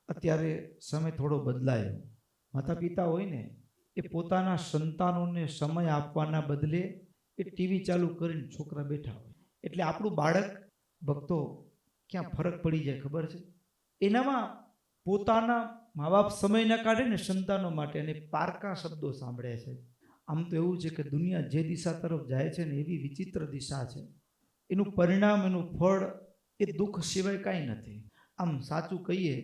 અત્યારે સમય થોડો બદલાયો. માતા પિતા હોય ને એ પોતાના સંતાનોને સમય આપવાના બદલે એ ટીવી ચાલુ કરીને છોકરા બેઠા હોય. એટલે આપણું બાળક ભક્તો ક્યાં ફરક પડી જાય ખબર છે? એનામાં પોતાના મા બાપ સમય ન કાઢે ને સંતાનો માટે, અને પારકા શબ્દો સાંભળે છે. આમ તો એવું છે કે દુનિયા જે દિશા તરફ જાય છે ને એવી વિચિત્ર દિશા છે. એનું પરિણામ, એનું ફળ એ દુઃખ સિવાય કાંઈ નથી. આમ સાચું કહીએ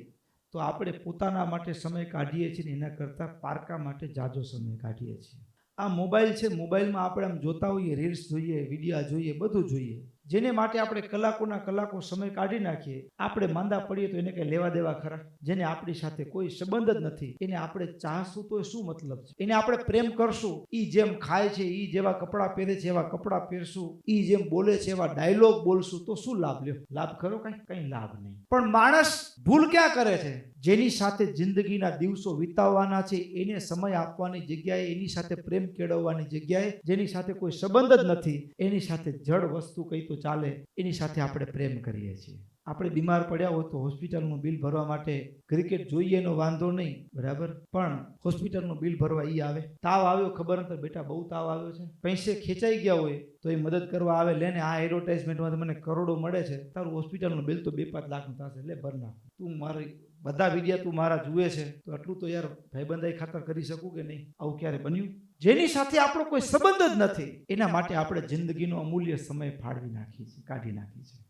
તો આપણે પોતાના માટે સમય કાઢીએ છીએ, એના કરતાં પારકા માટે જાજો સમય કાઢીએ છીએ. આ મોબાઈલ છે, મોબાઈલમાં આપણે આમ જોતા હોઈએ, રીલ્સ જોઈએ, વિડીયા જોઈએ, બધું જોઈએ, જેને માટે આપણે કલાકોના કલાકો સમય કાઢી નાખીએ. આપણે માંદા પડીએ તો એને કંઈ લેવા દેવા ખરા? જેને આપણી સાથે કોઈ સંબંધ જ નથી એને આપણે ચાહશું તો શું મતલબ છે? એને આપણે પ્રેમ કરશું, ઈ જેમ ખાય છે, ઈ જેવા કપડાં પહેરે છે એવા કપડાં પહેરશું, ઈ જેમ બોલે છે એવા ડાયલોગ બોલશું, તો શું લાભ લ્યો? લાભ ખરો? કઈ લાભ નહીં. પણ માણસ ભૂલ ક્યાં કરે છે? જેની સાથે જિંદગીના દિવસો વિતાવવાના છે એને સમય આપવાની જગ્યાએ, એની સાથે પ્રેમ કેળવવાની જગ્યાએ, જેની સાથે કોઈ સંબંધ જ નથી એની સાથે જડ વસ્તુ કઈ તો ચાલે એની સાથે આપણે પ્રેમ કરીએ છીએ. આપણે બીમાર પડ્યા હોય તો હોસ્પિટલનું બિલ ભરવા માટે ક્રિકેટ જોઈએ એનો વાંધો નહીં, બરાબર, પણ હોસ્પિટલનું બિલ ભરવા ઈ આવે. તાવ આવ્યો, ખબર નથી બેટા બહુ તાવ આવ્યો છે, પૈસે ખેંચાઈ ગયા હોય તો એ મદદ કરવા આવે. લે ને આ એડવર્ટાઇઝમેન્ટમાં મને કરોડો મળે છે, તારું હોસ્પિટલનું બિલ તો 2-5 લાખનું થશે, લે ભર નાખ. તું મારી બધા વિડિયા તું મારા જુએ છે તો આટલું તો યાર ભાઈબંધાઈ ખાતર કરી શકું કે નહીં? આવું ક્યારે બન્યું? જેની સાથે આપણો કોઈ સંબંધ જ નથી એના માટે આપણે જિંદગીનો અમૂલ્ય સમય ફાળવી નાખીએ છીએ, કાઢી નાખીએ છીએ.